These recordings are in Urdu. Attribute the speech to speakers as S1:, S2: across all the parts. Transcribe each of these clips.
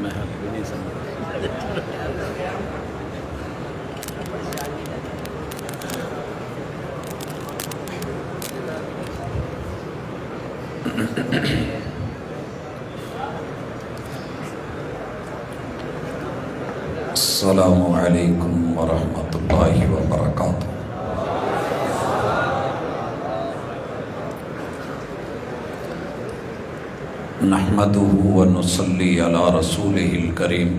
S1: میں حق بھی نہیں سمجھ
S2: السلام علیکم ورحمۃ اللہ وبرکاتہ۔ نحمده ونصلی علی رسولہ الکریم۔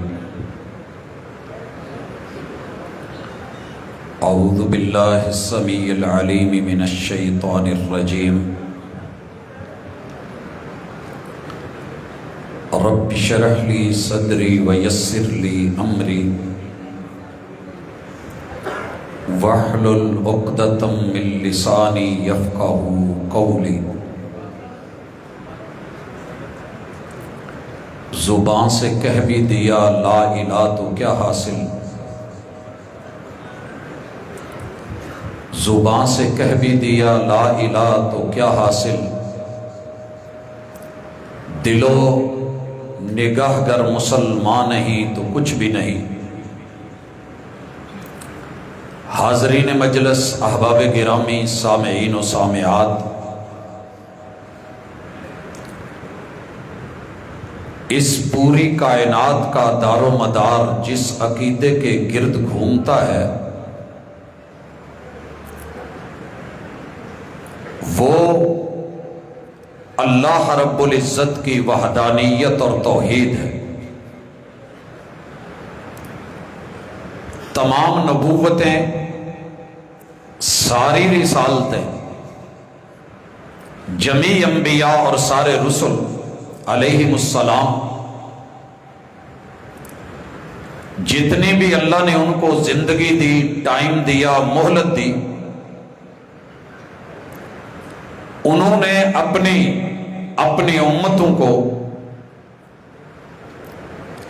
S2: اعوذ باللہ السمیع العلیم من الشیطان الرجیم۔ رب اشرح لی صدری ویسر لی امری واحلل عقدۃ من لسانی یفقہوا قولی۔ زبان سے کہہ بھی دیا لا الہ تو کیا حاصل، زبان سے کہہ بھی دیا لا الہ تو کیا حاصل، دلو نگاہ گر مسلمان نہیں تو کچھ بھی نہیں۔ حاضرین مجلس، احباب گرامی، سامعین و سامعات، اس پوری کائنات کا دار و مدار جس عقیدے کے گرد گھومتا ہے وہ اللہ رب العزت کی وحدانیت اور توحید ہے۔ تمام نبوتیں، ساری رسالتیں، جمیع انبیاء اور سارے رسل علیہم السلام، جتنی بھی اللہ نے ان کو زندگی دی، ٹائم دیا، مہلت دی، انہوں نے اپنی امتوں کو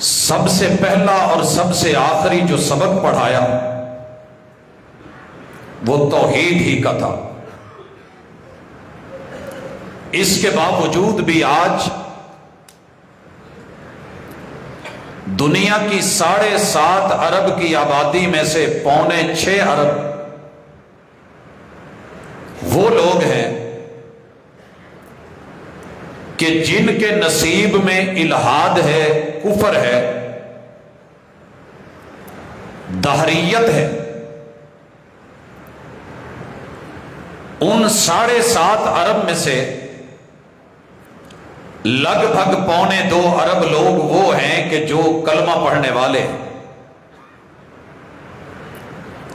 S2: سب سے پہلا اور سب سے آخری جو سبق پڑھایا وہ توحید ہی کا تھا۔ اس کے باوجود بھی آج دنیا کی 7.5 ارب کی آبادی میں سے 6.25 ارب وہ لوگ ہیں کہ جن کے نصیب میں الحاد ہے، کفر ہے، دہریت ہے۔ ان 7.5 ارب میں سے لگ بھگ 2.25 ارب لوگ وہ ہیں کہ جو کلمہ پڑھنے والے ہیں۔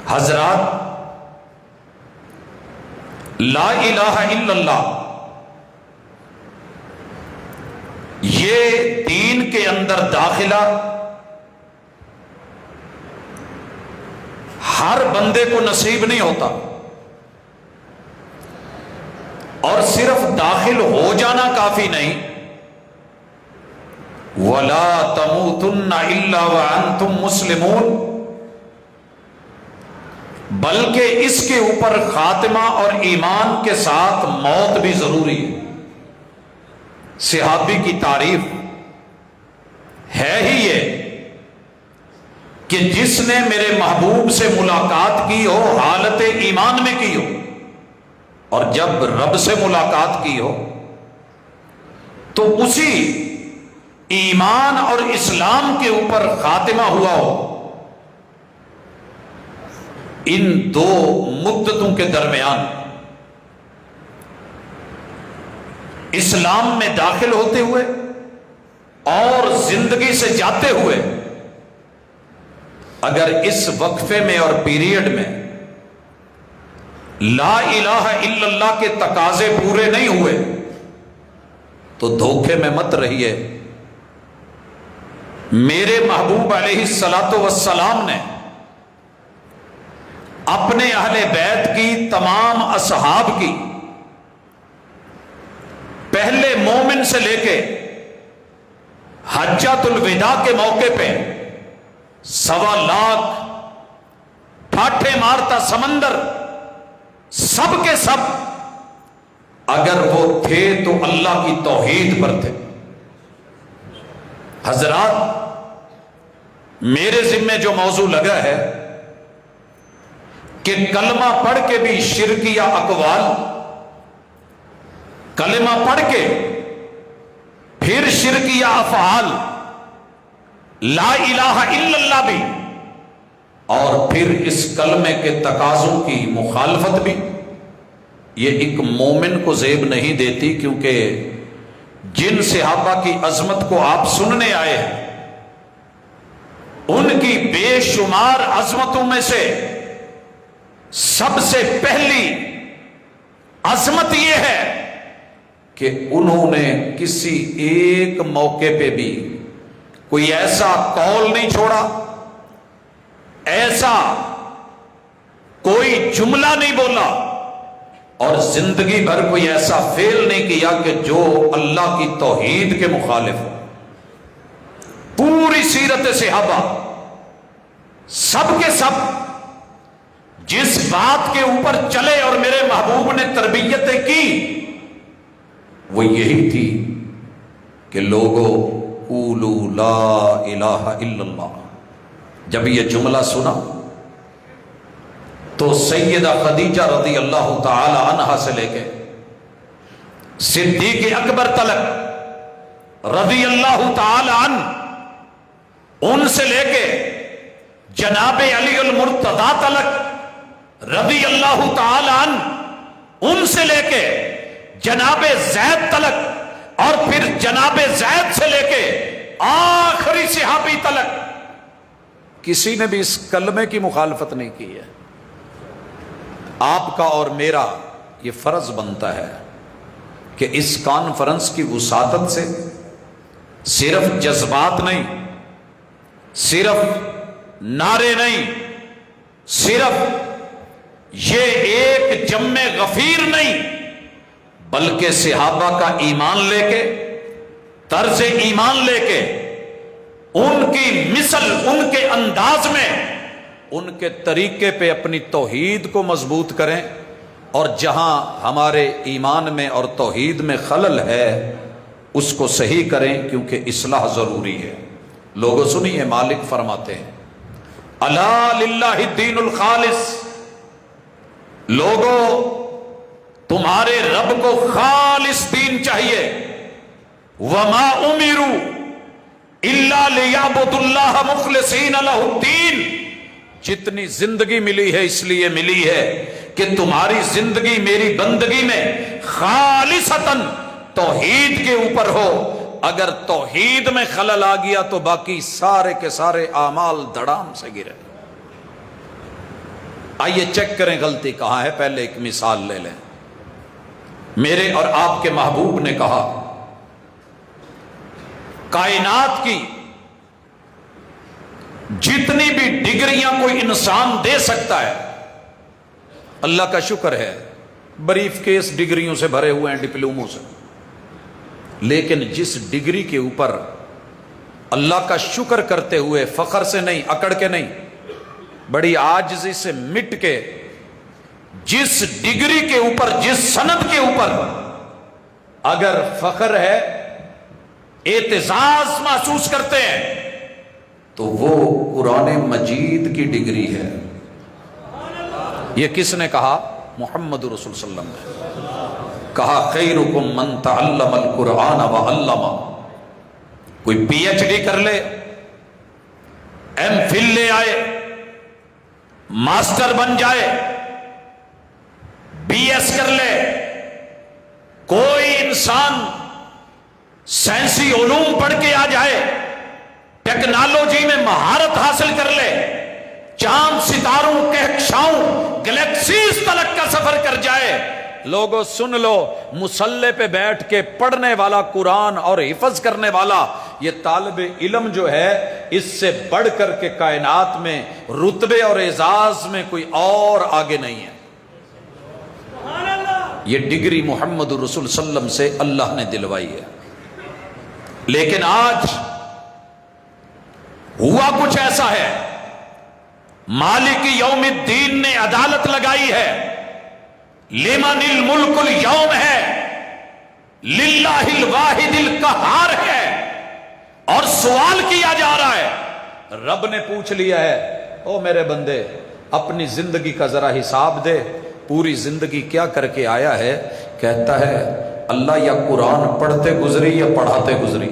S2: حضرات، لا الہ الا اللہ یہ دین کے اندر داخلہ ہر بندے کو نصیب نہیں ہوتا، اور صرف داخل ہو جانا کافی نہیں، وَلَا تَمُوتُنَّ إِلَّا وَأَنْتُمْ مُسْلِمُونَ، بلکہ اس کے اوپر خاتمہ اور ایمان کے ساتھ موت بھی ضروری ہے۔ صحابی کی تعریف ہے ہی یہ کہ جس نے میرے محبوب سے ملاقات کی ہو حالت ایمان میں کی ہو، اور جب رب سے ملاقات کی ہو تو اسی ایمان اور اسلام کے اوپر خاتمہ ہوا ہو۔ ان دو مدتوں کے درمیان اسلام میں داخل ہوتے ہوئے اور زندگی سے جاتے ہوئے اگر اس وقفے میں اور پیریڈ میں لا الہ الا اللہ کے تقاضے پورے نہیں ہوئے تو دھوکے میں مت رہیے۔ میرے محبوب علیہ الصلاۃ والسلام نے اپنے اہل بیت کی، تمام اصحاب کی، پہلے مومن سے لے کے حجۃ الوداع کے موقع پہ 1.25 لاکھ ٹھاٹھے مارتا سمندر، سب کے سب اگر وہ تھے تو اللہ کی توحید پر تھے۔ حضرات، میرے ذمے جو موضوع لگا ہے کہ کلمہ پڑھ کے بھی شرکیہ اقوال، کلمہ پڑھ کے پھر شرکیہ افعال، لا الہ الا اللہ بھی، اور پھر اس کلمے کے تقاضوں کی مخالفت بھی، یہ ایک مومن کو زیب نہیں دیتی، کیونکہ جن صحابہ کی عظمت کو آپ سننے آئے ہیں ان کی بے شمار عظمتوں میں سے سب سے پہلی عظمت یہ ہے کہ انہوں نے کسی ایک موقع پہ بھی کوئی ایسا قول نہیں چھوڑا، ایسا کوئی جملہ نہیں بولا، اور زندگی بھر کوئی ایسا فعل نہیں کیا کہ جو اللہ کی توحید کے مخالف ہو۔ پوری سیرت صحابہ سب کے سب جس بات کے اوپر چلے اور میرے محبوب نے تربیتیں کی وہ یہی تھی کہ لوگوں قولوا لا الہ الا اللہ۔ جب یہ جملہ سنا تو سیدہ خدیجہ رضی اللہ تعالی عنہا سے لے کے صدیق اکبر تلک رضی اللہ تعالی عنہ، ان سے لے کے جناب علی المرتضی تلک رضی اللہ تعالی عنہ، ان سے لے کے جناب زید تلک، اور پھر جناب زید سے لے کے آخری صحابی تلک کسی نے بھی اس کلمے کی مخالفت نہیں کی ہے۔ آپ کا اور میرا یہ فرض بنتا ہے کہ اس کانفرنس کی وساطت سے صرف جذبات نہیں، صرف نعرے نہیں، صرف یہ ایک جم غفیر نہیں، بلکہ صحابہ کا ایمان لے کے، طرز ایمان لے کے، ان کی مثل، ان کے انداز میں، ان کے طریقے پہ اپنی توحید کو مضبوط کریں، اور جہاں ہمارے ایمان میں اور توحید میں خلل ہے اس کو صحیح کریں، کیونکہ اصلاح ضروری ہے۔ لوگوں سنیے، مالک فرماتے ہیں الا للہ الدین الخالص، لوگوں تمہارے رب کو خالص دین چاہیے، وما امروا الا لیعبدوا اللہ مخلصین لہ الدین، جتنی زندگی ملی ہے اس لیے ملی ہے کہ تمہاری زندگی میری بندگی میں خالصتاً توحید کے اوپر ہو۔ اگر توحید میں خلل آ گیا تو باقی سارے کے سارے اعمال دھڑام سے گرے۔ آئیے چیک کریں غلطی کہاں ہے۔ پہلے ایک مثال لے لیں۔ میرے اور آپ کے محبوب نے کہا کائنات کی جتنی بھی ڈگریاں کوئی انسان دے سکتا ہے، اللہ کا شکر ہے بریف کیس ڈگریوں سے بھرے ہوئے ہیں، ڈپلوموں سے، لیکن جس ڈگری کے اوپر اللہ کا شکر کرتے ہوئے، فخر سے نہیں، اکڑ کے نہیں، بڑی عاجزی سے مٹ کے، جس ڈگری کے اوپر، جس سند کے اوپر اگر فخر ہے، اعتزاز محسوس کرتے ہیں، تو وہ قرآن مجید کی ڈگری ہے۔ یہ کس نے کہا؟ محمد رسول صلی اللہ علیہ وسلم نے کہا خیرکم من تعلم القرآن وعلمہ۔ کوئی پی ایچ ڈی کر لے، ایم فل لے آئے، ماسٹر بن جائے، بی ایس کر لے، کوئی انسان سائنسی علوم پڑھ کے آ جائے، ٹیکنالوجی میں مہارت حاصل کر لے، چاند ستاروں، کہکشاؤں، گلیکسیز تلک کا سفر کر جائے، لوگوں سن لو، مصلے پہ بیٹھ کے پڑھنے والا قرآن اور حفظ کرنے والا یہ طالب علم جو ہے، اس سے بڑھ کر کے کائنات میں رتبے اور اعزاز میں کوئی اور آگے نہیں ہے۔ یہ ڈگری محمد رسول صلی اللہ علیہ وسلم سے اللہ نے دلوائی ہے۔ لیکن آج ہوا کچھ ایسا ہے، مالک یوم الدین نے عدالت لگائی ہے، لمن الملک اليوم ہے، للہ الواحد القہار ہے، اور سوال کیا جا رہا ہے، رب نے پوچھ لیا ہے، او میرے بندے اپنی زندگی کا ذرا حساب دے، پوری زندگی کیا کر کے آیا ہے؟ کہتا ہے اللہ یا قرآن پڑھتے گزری یا پڑھاتے گزری،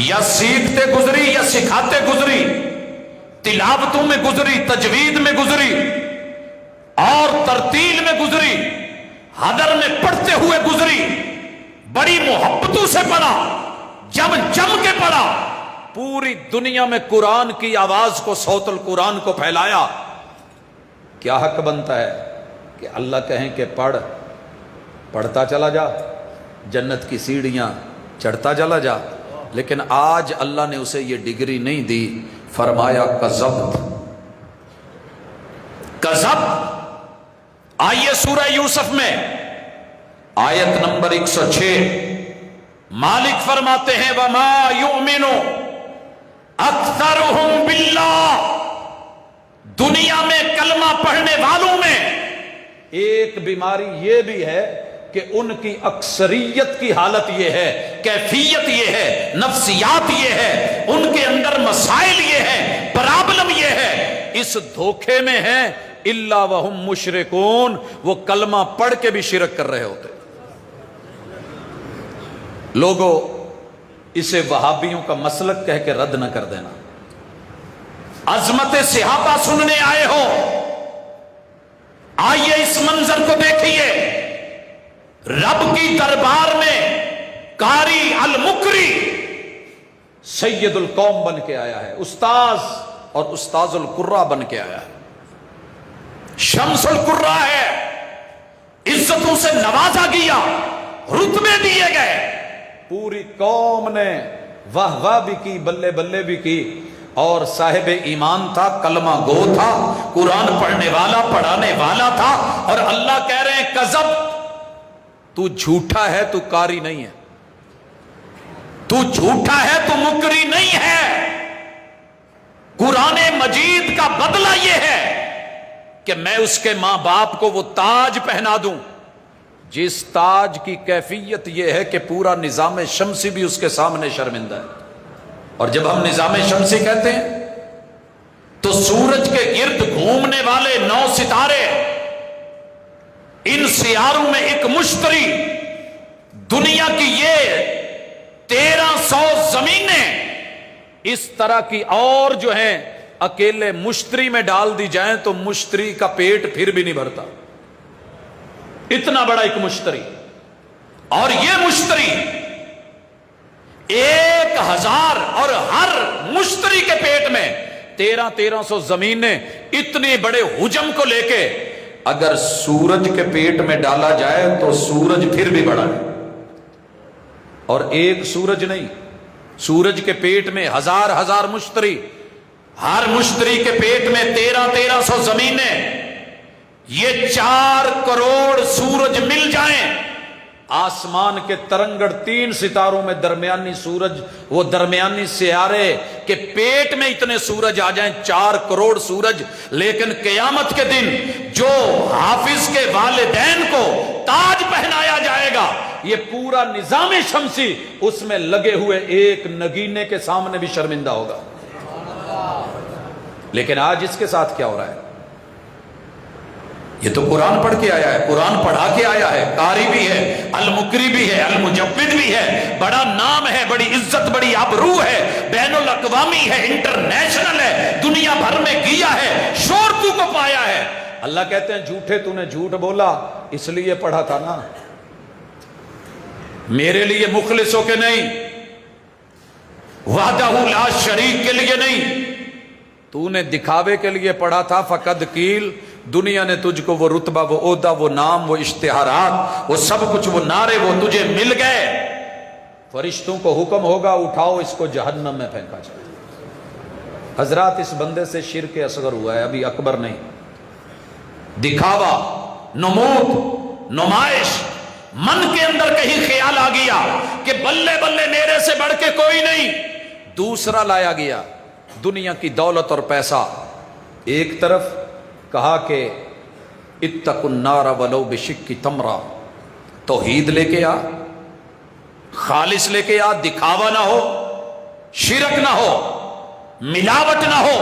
S2: یا سیکھتے گزری یا سکھاتے گزری، تلاوتوں میں گزری، تجوید میں گزری، اور ترتیل میں گزری، حدر میں پڑھتے ہوئے گزری، بڑی محبتوں سے پڑھا، جم کے پڑھا، پوری دنیا میں قرآن کی آواز کو، صوت القرآن کو پھیلایا، کیا حق بنتا ہے کہ اللہ کہیں کہ پڑھتا چلا جا، جنت کی سیڑھیاں چڑھتا چلا جا؟ لیکن آج اللہ نے اسے یہ ڈگری نہیں دی، فرمایا کذبت۔ آئیے سورہ یوسف میں آیت نمبر 106، مالک فرماتے ہیں وما یؤمن اکثرہم باللہ، دنیا میں کلمہ پڑھنے والوں میں ایک بیماری یہ بھی ہے کہ ان کی اکثریت کی حالت یہ ہے، کیفیت یہ ہے، نفسیات یہ ہے، ان کے اندر مسائل یہ ہے، پرابلم یہ ہے، اس دھوکے میں ہے الا وہم مشرکون، وہ کلمہ پڑھ کے بھی شرک کر رہے ہوتے۔ لوگوں اسے وہابیوں کا مسلک کہہ کے رد نہ کر دینا۔ عظمت صحابہ سننے آئے ہو، آئیے اس منظر کو دیکھیے، رب کی دربار میں قاری المقری سید القوم بن کے آیا ہے، استاذ اور استاذ القرہ بن کے آیا ہے، شمس القرہ ہے، عزتوں سے نوازا گیا، رتبے دیے گئے، پوری قوم نے واہ واہ بھی کی، بلے بلے بھی کی، اور صاحب ایمان تھا، کلمہ گو تھا، قرآن پڑھنے والا، پڑھانے والا تھا، اور اللہ کہہ رہے ہیں کذب، تو جھوٹا ہے، تو قاری نہیں ہے، تو جھوٹا ہے، تو مکری نہیں ہے۔ قرآن مجید کا بدلہ یہ ہے کہ میں اس کے ماں باپ کو وہ تاج پہنا دوں، جس تاج کی کیفیت یہ ہے کہ پورا نظام شمسی بھی اس کے سامنے شرمندہ ہے۔ اور جب ہم نظام شمسی کہتے ہیں تو سورج کے گرد گھومنے والے 9 ستارے، ان سیاروں میں ایک مشتری، دنیا کی یہ 1300 زمینیں اس طرح کی اور جو ہیں اکیلے مشتری میں ڈال دی جائیں تو مشتری کا پیٹ پھر بھی نہیں بھرتا، اتنا بڑا ایک مشتری، اور یہ مشتری 1000، اور ہر مشتری کے پیٹ میں 1300 زمینیں، اتنے بڑے حجم کو لے کے اگر سورج کے پیٹ میں ڈالا جائے تو سورج پھر بھی بڑا ہے، اور ایک سورج نہیں، سورج کے پیٹ میں ہزار مشتری، ہر مشتری کے پیٹ میں 1300 زمینیں، یہ 4 کروڑ سورج مل جائیں، آسمان کے ترنگڑ 3 ستاروں میں درمیانی سورج، وہ درمیانی سیارے کے پیٹ میں اتنے سورج آ جائیں، 4 کروڑ سورج، لیکن قیامت کے دن جو حافظ کے والدین کو تاج پہنایا جائے گا، یہ پورا نظام شمسی اس میں لگے ہوئے ایک نگینے کے سامنے بھی شرمندہ ہوگا۔ لیکن آج اس کے ساتھ کیا ہو رہا ہے؟ یہ تو قرآن پڑھ کے آیا ہے، قرآن پڑھا کے آیا ہے، قاری بھی ہے، المقری بھی ہے، المجود بھی ہے، بڑا نام ہے، بڑی عزت، بڑی آبرو ہے، بین الاقوامی ہے، انٹرنیشنل ہے، دنیا بھر میں گیا ہے، شور تو کو پایا ہے۔ اللہ کہتے ہیں جھوٹے، تو نے جھوٹ بولا اس لیے پڑھا تھا نا، میرے لیے مخلص ہو کے نہیں، وحدہ لا شریک کے لیے نہیں، تو نے دکھاوے کے لیے پڑھا تھا۔ فقد قیل، دنیا نے تجھ کو وہ رتبہ، وہ عہدہ، وہ نام، وہ اشتہارات، وہ سب کچھ، وہ نعرے، وہ تجھے مل گئے، فرشتوں کو حکم ہوگا اٹھاؤ اس کو جہنم میں پھینکا جائے۔ حضرات اس بندے سے شرک اصغر ہوا ہے، ابھی اکبر نہیں۔ دکھاوا، نمود، نمائش، من کے اندر کہیں خیال آ گیا کہ بلے بلے میرے سے بڑھ کے کوئی نہیں، دوسرا لایا گیا، دنیا کی دولت اور پیسہ۔ ایک طرف کہا کہ اتقوا النار ولو بشق تمرہ، توحید لے کے آ، خالص لے کے آ، دکھاوا نہ ہو، شرک نہ ہو، ملاوٹ نہ ہو۔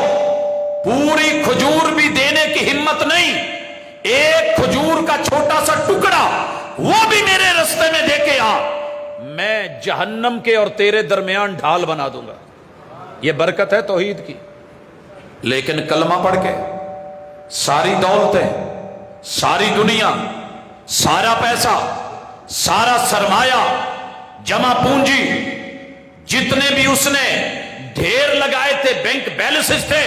S2: پوری کھجور بھی دینے کی ہمت نہیں، ایک کھجور کا چھوٹا سا ٹکڑا وہ بھی میرے رستے میں دے کے آ، میں جہنم کے اور تیرے درمیان ڈھال بنا دوں گا۔ یہ برکت ہے توحید کی۔ لیکن کلمہ پڑھ کے ساری دولتیں، ساری دنیا، سارا پیسہ، سارا سرمایہ، جمع پونجی، جتنے بھی اس نے ڈھیر لگائے تھے، بینک بیلنسز تھے،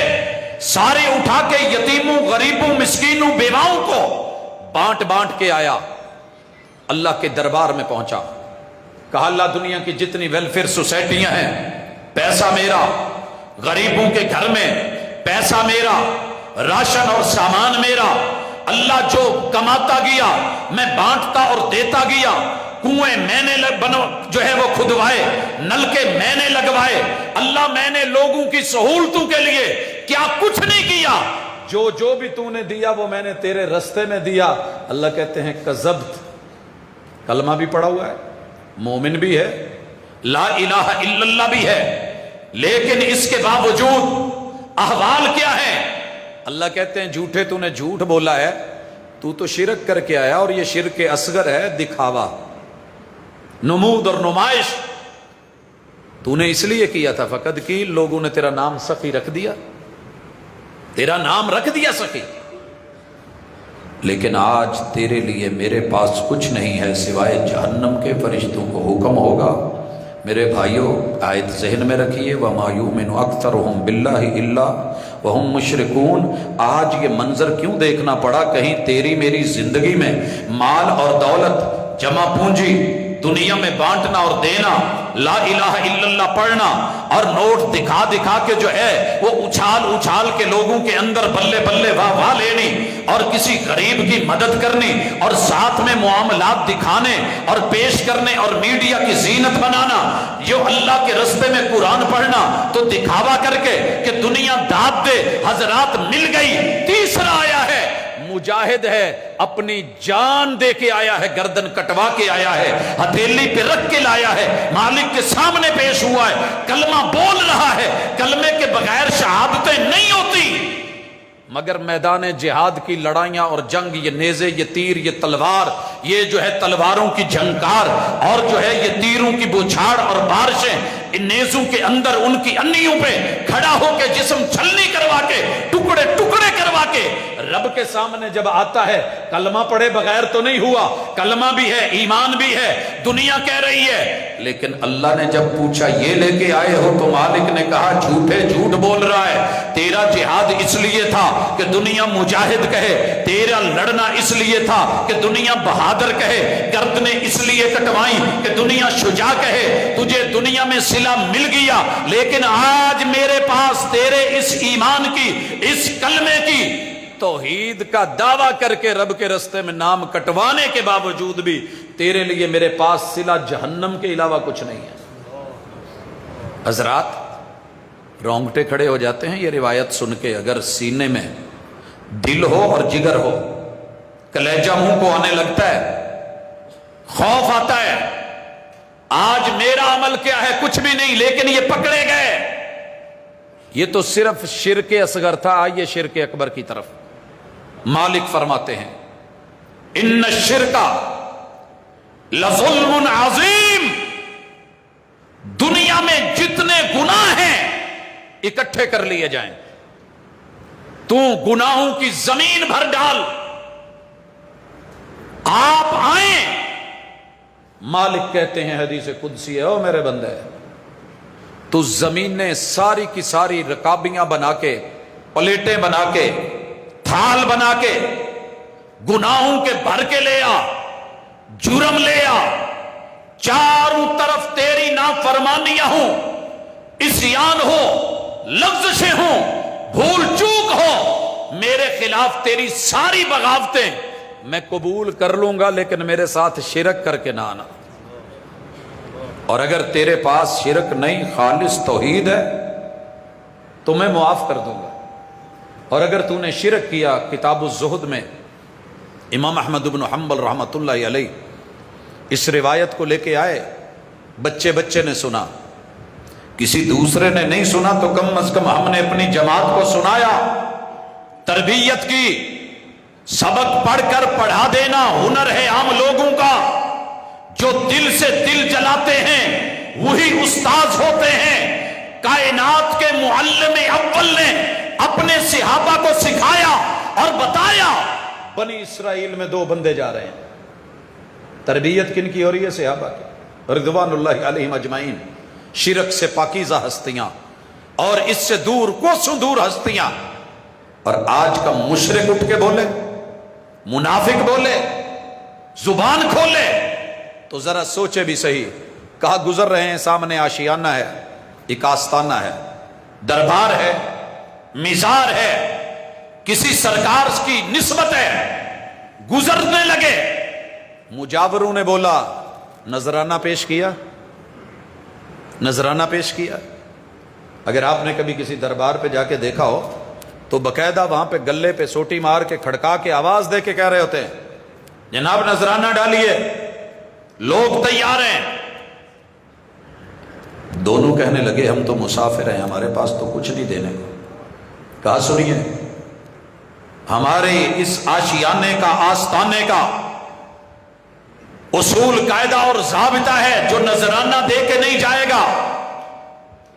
S2: سارے اٹھا کے یتیموں، غریبوں، مسکینوں، بیواؤں کو بانٹ بانٹ کے آیا، اللہ کے دربار میں پہنچا، کہا اللہ دنیا کی جتنی ویلفیئر سوسائٹیاں ہیں، پیسہ میرا، غریبوں کے گھر میں پیسہ میرا، راشن اور سامان میرا، اللہ جو کماتا گیا میں بانٹتا اور دیتا گیا، کنویں میں نے جو ہے وہ کھدوائے، نلکے میں نے لگوائے، اللہ میں نے لوگوں کی سہولتوں کے لیے کیا کچھ نہیں کیا، جو بھی تو نے دیا وہ میں نے تیرے رستے میں دیا۔ اللہ کہتے ہیں کذبت، کلمہ بھی پڑھا ہوا ہے، مومن بھی ہے، لا الہ الا اللہ بھی ہے، لیکن اس کے باوجود احوال کیا ہے؟ اللہ کہتے ہیں جھوٹے، تو نے جھوٹ بولا ہے، تو شرک کر کے آیا، اور یہ شرک اصغر ہے، دکھاوا، نمود اور نمائش، تو نے اس لیے کیا تھا، فقط کی لوگوں نے تیرا نام سخی رکھ دیا، تیرا نام رکھ دیا سخی، لیکن آج تیرے لیے میرے پاس کچھ نہیں ہے سوائے جہنم کے فرشتوں کو حکم ہوگا۔ میرے بھائیوں آیت ذہن میں رکھیے، وَمَا يُؤْمِنُ أَكْثَرُهُمْ بِاللَّهِ إِلَّا وَهُمْ مُشْرِكُونَ۔ آج یہ منظر کیوں دیکھنا پڑا؟ کہیں تیری میری زندگی میں مال اور دولت، جمع پونجی، دنیا میں بانٹنا اور دینا، لا الہ الا اللہ پڑھنا، اور نوٹ دکھا دکھا کے جو ہے وہ اچھال اچھال کے لوگوں کے اندر بلے بلے واہ واہ لینی، اور کسی غریب کی مدد کرنی، اور ساتھ میں معاملات دکھانے اور پیش کرنے، اور میڈیا کی زینت بنانا، جو اللہ کے رستے میں قرآن پڑھنا تو دکھاوا کر کے کہ دنیا داد دے، حضرات مل گئی۔ تیسرا آیا ہے مجاہد ہے، اپنی جان دے کے آیا ہے، گردن کٹوا کے آیا ہے، ہتھیلی پہ رکھ کے لایا ہے، مالک کے سامنے پیش ہوا ہے، کلمہ بول رہا ہے۔ کلمے کے بغیر شہادتیں نہیں ہوتی، مگر میدان جہاد کی لڑائیاں اور جنگ، یہ نیزے، یہ تیر، یہ تلوار، یہ جو ہے تلواروں کی جھنکار، اور جو ہے یہ تیروں کی بوچھاڑ اور بارشیں، ان نیزوں کے اندر ان کی انیوں پہ کھڑا ہو کے جسم چھلنی کروا کے، ٹکڑے ٹکڑے کروا کے رب کے سامنے جب آتا ہے، کلمہ پڑھے بغیر تو نہیں ہوا، کلمہ بھی ہے، ایمان بھی ہے، دنیا کہہ رہی ہے، لیکن اللہ نے جب پوچھا یہ لے کے آئے ہو، تو مالک نے کہا جھوٹے جھوٹ بول رہا ہے، تیرا جہاد اس لیے تھا کہ دنیا مجاہد کہے، تیرا لڑنا اس لیے تھا کہ دنیا بہادر کہے، گردنیں اس لیے کٹوائیں کہ دنیا شجاع کہے، تجھے دنیا میں صلہ مل گیا، لیکن آج میرے پاس تیرے اس ایمان کی، اس کلمے کی، توحید کا دعویٰ کر کے رب کے رستے میں نام کٹوانے کے باوجود بھی تیرے لیے میرے پاس صلہ جہنم کے علاوہ کچھ نہیں ہے۔ حضرات رونگٹے کھڑے ہو جاتے ہیں یہ روایت سن کے، اگر سینے میں دل ہو اور جگر ہو، کلیجہ منہ کو آنے لگتا ہے، خوف آتا ہے، آج میرا عمل کیا ہے؟ کچھ بھی نہیں، لیکن یہ پکڑے گئے۔ یہ تو صرف شرک اصغر تھا، آئیے شرک اکبر کی طرف۔ مالک فرماتے ہیں ان الشرک لظلم عظیم، دنیا میں جتنے گناہ ہیں اکٹھے کر لیے جائیں، تو گناہوں کی زمین بھر ڈال، آپ آئیں۔ مالک کہتے ہیں حدیث قدسی ہے، او میرے بندے، تو زمین نے ساری کی ساری رکابیاں بنا کے، پلیٹیں بنا کے، تھال بنا کے، گناہوں کے بھر کے لے آ، جرم لے آ، چاروں طرف تیری نافرمانیاں ہوں، عصیان ہو، لغزشیں ہوں، بھول چوک ہو، میرے خلاف تیری ساری بغاوتیں میں قبول کر لوں گا، لیکن میرے ساتھ شرک کر کے نہ آنا۔ اور اگر تیرے پاس شرک نہیں، خالص توحید ہے، تو میں معاف کر دوں گا۔ اور اگر تو نے شرک کیا، کتاب الزہد میں امام احمد بن حنبل رحمۃ اللہ علیہ اس روایت کو لے کے آئے، بچے بچے نے سنا، کسی دوسرے نے نہیں سنا تو کم از کم ہم نے اپنی جماعت کو سنایا، تربیت کی۔ سبق پڑھ کر پڑھا دینا ہنر ہے عام لوگوں کا، جو دل سے دل جلاتے ہیں وہی استاذ ہوتے ہیں۔ کائنات کے معلم اول نے اپنے صحابہ کو سکھایا اور بتایا، بنی اسرائیل میں 2 بندے جا رہے ہیں۔ تربیت کن کی ہو رہی ہے؟ صحابہ کی رضوان اللہ علیہم اجمعین، شرک سے پاکیزہ ہستیاں اور اس سے دور کوسوں دور ہستیاں۔ اور آج کا مشرک اٹھ کے بولے، منافق بولے، زبان کھولے تو ذرا سوچے بھی صحیح، کہاں گزر رہے ہیں؟ سامنے آشیانہ ہے، ایک آستانہ ہے، دربار ہے، مزار ہے، کسی سرکار کی نسبت ہے، گزرنے لگے، مجاوروں نے بولا نذرانہ پیش کیا، نذرانہ پیش کیا۔ اگر آپ نے کبھی کسی دربار پہ جا کے دیکھا ہو تو باقاعدہ وہاں پہ گلے پہ سوٹی مار کے کھڑکا کے آواز دے کے کہہ رہے ہوتے ہیں جناب نذرانہ ڈالیے، لوگ تیار ہیں۔ دونوں کہنے لگے ہم تو مسافر ہیں، ہمارے پاس تو کچھ نہیں دینے کو۔ کہا سنیے، ہمارے اس آشیانے کا، آستانے کا اصول، قاعدہ اور ضابطہ ہے، جو نذرانہ دے کے نہیں جائے گا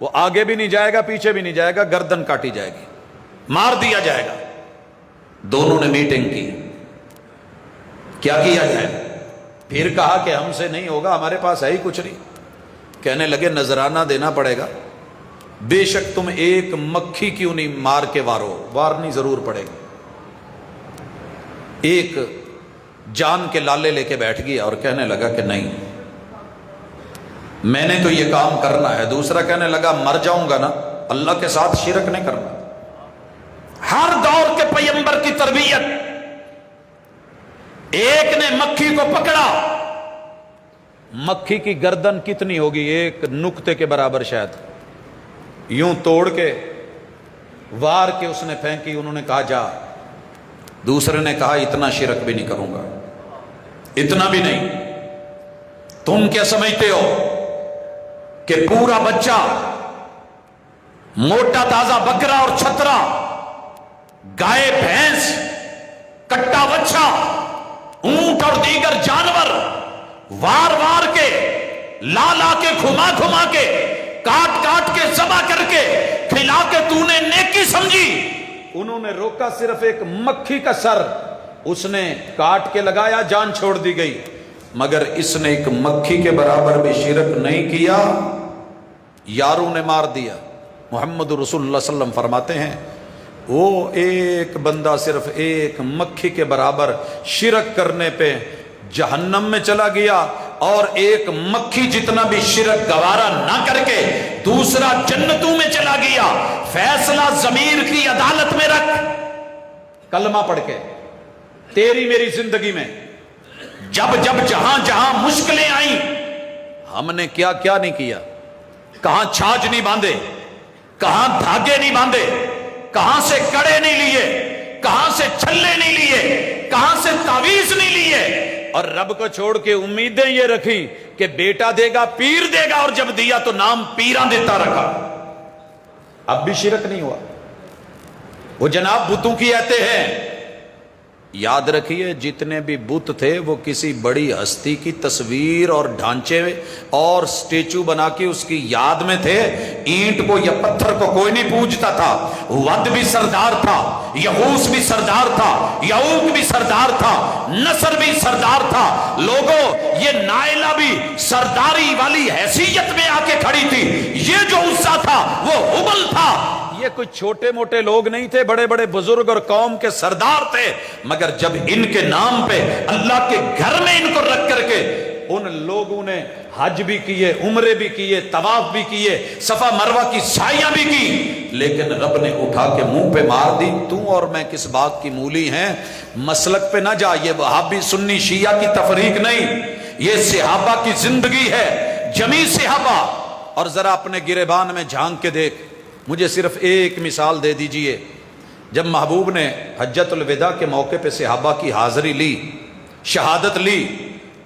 S2: وہ آگے بھی نہیں جائے گا، پیچھے بھی نہیں جائے گا، گردن کاٹی جائے گی، مار دیا جائے گا۔ دونوں نے میٹنگ کی، کیا کیا جائے؟ پھر کہا کہ ہم سے نہیں ہوگا، ہمارے پاس ہے ہی کچھ نہیں۔ کہنے لگے نذرانہ دینا پڑے گا، بے شک تم ایک مکھی کیوں نہیں مار کے وارنی ضرور پڑے گی۔ ایک جان کے لالے لے کے بیٹھ گیا اور کہنے لگا کہ نہیں، میں نے تو یہ کام کرنا ہے۔ دوسرا کہنے لگا مر جاؤں گا نا، اللہ کے ساتھ شرک نہیں کرنا۔ ہر دور کے پیغمبر کی تربیت، ایک نے مکھی کو پکڑا، مکھی کی گردن کتنی ہوگی؟ ایک نقطے کے برابر شاید، یوں توڑ کے وار کے اس نے پھینکی، انہوں نے کہا جا۔ دوسرے نے کہا اتنا شرک بھی نہیں کروں گا، اتنا بھی نہیں۔ تم کیا سمجھتے ہو کہ پورا بچہ، موٹا تازہ بکرا اور چھترا، گائے بھینس، کٹا بچہ، اونٹ اور دیگر جانور وار وار کے، لا لا کے، گھما گھما کے، کاٹ کاٹ کے، ذبح کر کے کھلا کے تو نے نیکی سمجھی؟ انہوں نے روکا صرف ایک مکھی کا سر، اس نے کاٹ کے لگایا، جان چھوڑ دی گئی، مگر اس نے ایک مکھی کے برابر بھی شرک نہیں کیا، یاروں نے مار دیا۔ محمد رسول اللہ صلی اللہ علیہ وسلم فرماتے ہیں وہ ایک بندہ صرف ایک مکھی کے برابر شرک کرنے پہ جہنم میں چلا گیا، اور ایک مکھی جتنا بھی شرک گوارا نہ کر کے دوسرا جنتوں میں چلا گیا۔ فیصلہ ضمیر کی عدالت میں رکھ، کلمہ پڑھ کے تیری میری زندگی میں جب جب جہاں جہاں مشکلیں آئیں، ہم نے کیا کیا نہیں کیا، کہاں چھاج نہیں باندھے، کہاں دھاگے نہیں باندھے، کہاں سے کڑے نہیں لیے، کہاں سے چھلے نہیں لیے، کہاں سے تعویذ نہیں لیے، اور رب کو چھوڑ کے امیدیں یہ رکھی کہ بیٹا دے گا، پیر دے گا، اور جب دیا تو نام پیراں دیتا رکھا۔ اب بھی شرک نہیں ہوا۔ وہ جناب بتوں کی ایتے ہیں، یاد رکھیے جتنے بھی بت تھے وہ کسی بڑی ہستی کی تصویر اور ڈھانچے اور سٹیچو بنا کے اس کی یاد میں تھے۔ اینٹ کو یا پتھر کو کوئی نہیں پوجتا تھا۔ ود بھی سردار تھا، یغوث بھی سردار تھا، یعوق بھی سردار تھا، نصر بھی سردار تھا۔ لوگوں، یہ نائلہ بھی سرداری والی حیثیت میں آ کے کھڑی تھی۔ یہ جو عزا تھا وہ حبل تھا۔ یہ کوئی چھوٹے موٹے لوگ نہیں تھے، بڑے بڑے بزرگ اور قوم کے سردار تھے، مگر جب ان کے نام پہ اللہ کے گھر میں ان کو رکھ کر کے ان لوگوں نے حج بھی کیے، عمرے بھی کیے، طواف بھی کیے، صفا مروہ کی سعیاں بھی کی، لیکن رب نے اٹھا کے منہ پہ مار دی، تو اور میں کس بات کی مولی ہیں، مسلک پہ نہ جا۔ یہ وہابی سنی شیعہ کی تفریق نہیں، یہ صحابہ کی زندگی ہے، جمی صحابہ۔ اور ذرا اپنے گریبان میں جھانک کے دیکھ، مجھے صرف ایک مثال دے دیجئے۔ جب محبوب نے حجۃ الوداع کے موقع پہ صحابہ کی حاضری لی، شہادت لی،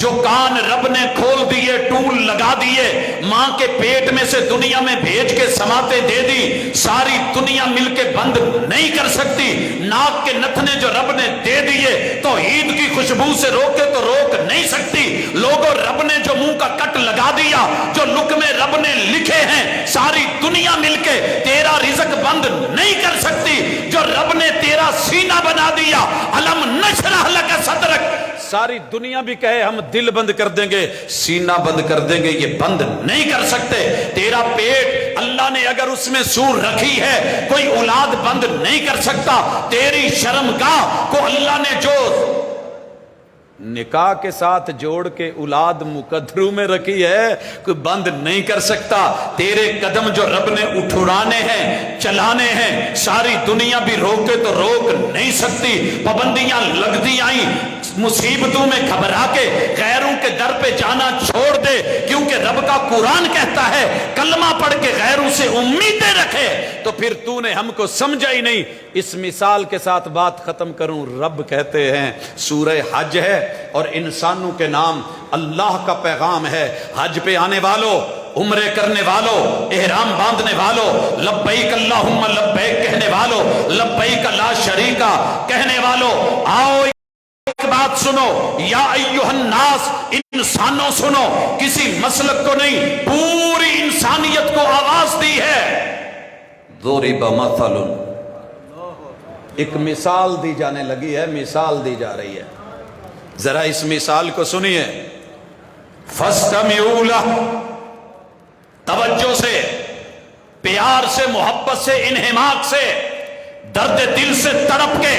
S2: جو کان رب نے کھول دیے، ٹول لگا دیے، ماں کے پیٹ میں سے دنیا میں بھیج کے سماتے دے دی، ساری دنیا مل کے بند نہیں کر سکتی۔ ناک کے نتنے جو رب نے دے دیے توحید کی خوشبو سے روکے تو روک نہیں سکتی۔ لوگوں، رب نے جو منہ کا کٹ لگا دیا، جو لقمے رب نے لکھے ہیں، ساری دنیا مل کے تیرا رزق بند نہیں کر سکتی۔ جو رب نے تیرا سینہ بنا دیا، علم نشرح لک صدرک، ساری دنیا بھی کہے ہم دل بند کر دیں گے، سینہ بند کر دیں گے، یہ بند نہیں کر سکتے۔ تیرا پیٹ اللہ نے اگر اس میں سور رکھی ہے، کوئی اولاد بند نہیں کر سکتا۔ تیری شرمگاہ کو اللہ نے جو نکاح کے ساتھ جوڑ کے اولاد مقدروں میں رکھی ہے، کوئی بند نہیں کر سکتا۔ تیرے قدم جو رب نے اٹھانے ہیں، چلانے ہیں، ساری دنیا بھی روکے تو روک نہیں سکتی۔ پابندیاں لگتی آئیں، مصیبتوں میں گھبرا کے غیروں کے در پہ جانا چھوڑ دے، کیونکہ رب کا قرآن کہتا ہے کلمہ پڑھ کے غیروں سے امیدیں رکھے۔ تو پھر تو نے ہم کو سمجھا ہی نہیں۔ اس مثال کے ساتھ بات ختم کروں۔ رب کہتے ہیں، سورہ حج ہے اور انسانوں کے نام اللہ کا پیغام ہے۔ حج پہ آنے والوں، عمرے کرنے والوں، احرام باندھنے والوں، لبیک اللہم لبیک کہنے والوں، لبیک لا شریکہ کہنے والوں، آؤ ایک بات سنو، یا ایھا الناس، انسانوں سنو، کسی مسلک کو نہیں، پوری انسانیت کو آواز دی ہے۔ ضرب مثل، ایک مثال دی جانے لگی ہے، مثال دی جا رہی ہے، ذرا اس مثال کو سنیے۔ فاستمعوا لہ، توجہ سے، پیار سے، محبت سے، انہماک سے، درد دل سے تڑپ کے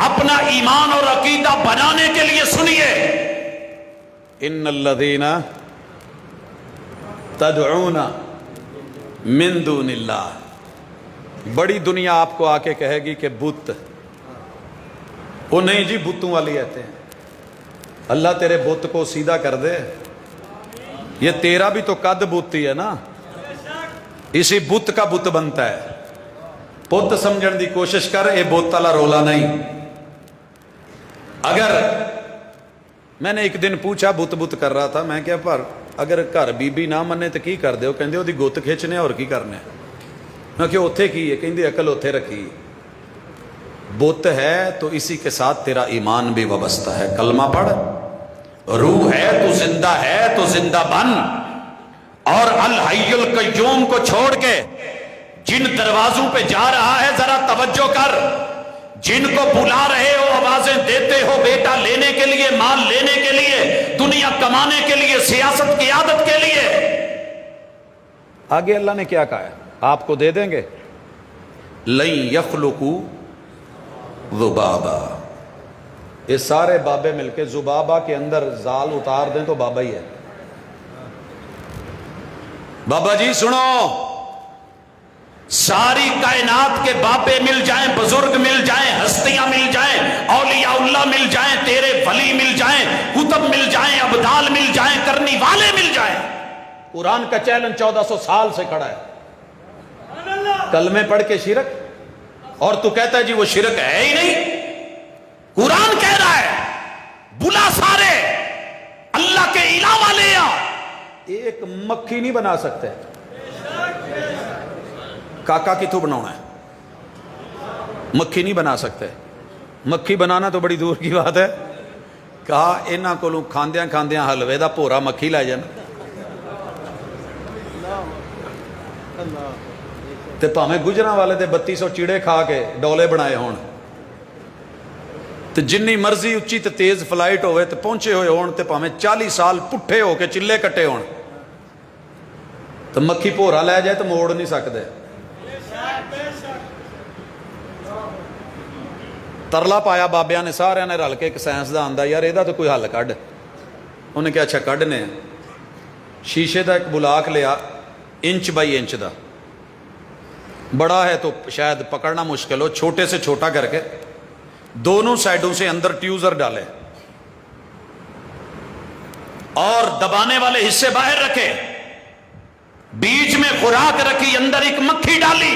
S2: اپنا ایمان اور عقیدہ بنانے کے لیے سنیے۔ ان الذین تدعون من دون اللہ، بڑی دنیا آپ کو آ کے کہے گی کہ بت، وہ نہیں جی بتوں والی آتے ہیں، اللہ تیرے بت کو سیدھا کر دے۔ یہ تیرا بھی تو قد بت ہی ہے نا، اسی بت کا بت بنتا ہے۔ بت سمجھن دی کوشش کر، اے بت والا رولا نہیں۔ اگر میں نے ایک دن پوچھا، بت کر رہا تھا، میں کیا پر اگر گھر بی بی نہ منے تو کی کر دے؟ وہ کہندے وہ دی گت کھچنے اور کی کرنے۔ میں کہ اوتھے کی ہے؟ کہندے عقل اوتھے رکھی۔ بت ہے تو اسی کے ساتھ تیرا ایمان بھی وابستہ ہے۔ کلمہ پڑھ، روح ہے تو زندہ ہے تو زندہ بن، اور الحی القیوم کو چھوڑ کے جن دروازوں پہ جا رہا ہے ذرا توجہ کر، جن کو بلا رہے ہو، آوازیں دیتے ہو بیٹا لینے کے لیے، مال لینے کے لیے، دنیا کمانے کے لیے، سیاست قیادت کے لیے، آگے اللہ نے کیا کہا ہے؟ آپ کو دے دیں گے۔ لن یخلقوا ذبابا، یہ سارے بابے مل کے ذبابا کے اندر زال اتار دیں تو بابا ہی ہے۔ بابا جی سنو، ساری کائنات کے بابے مل جائیں، بزرگ مل جائیں، ہستیاں مل جائیں، اولیاء اللہ مل جائیں، تیرے ولی مل جائیں، کتب مل جائیں، ابدال مل جائیں، کرنی والے مل جائیں، قرآن کا چیلنج 1400 سال سے کھڑا ہے۔ کلمے پڑھ کے شرک، اور تو کہتا ہے جی وہ شرک ہے ہی نہیں۔ قرآن کہہ رہا ہے بلا سارے اللہ کے علاوہ لے آ، ایک مکھی نہیں بنا سکتے۔ کاکا کتوں بنانا ہے؟ مکھی نہیں بنا سکتے۔ مکھی بنانا تو بڑی دور کی بات ہے۔ کہا انہاں کو کھاندیاں کھاندیاں حلوے دا پورا مکھی لے جانا، تے پاویں گجراں والے دے 3200 چیڑے کھا کے ڈولے بنائے ہون، تے جنی مرضی اچھی تے تیز فلائٹ ہوئے تے پہنچے ہوئے ہون، تے پاویں 40 سال پٹھے ہو کے چلے کٹے ہون، تو مکھی پورا لے جائے تو موڑ نہیں سکتے۔ ترلا پایا بابیاں نے، سارے نے رل کے، ایک سائنسدان آندا یار ایدا تو کوئی حل کڈ۔ انہیں کہا اچھا کڈنے، شیشے دا ایک بلاک لیا، انچ بائی انچ دا، بڑا ہے تو شاید پکڑنا مشکل ہو، چھوٹے سے چھوٹا کر کے دونوں سائڈوں سے اندر ٹیوزر ڈالے اور دبانے والے حصے باہر رکھے، بیچ میں خوراک رکھی، اندر ایک مکھی ڈالی،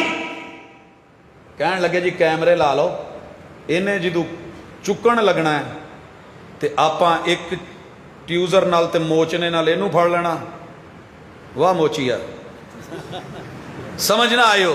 S2: کہنے لگے جی کیمرے لا لو، انہیں جدو چکن لگنا ہے تے آپاں ایک ਟਿਊਜ਼ਰ ਨਾਲ ਤੇ ਮੋਚਨੇ ਨਾਲ ਇਹਨੂੰ ਫੜ ਲੈਣਾ, ਵਾਹ ਮੋਚੀਆ, ਸਮਝ ਨਾ ਆਇਓ।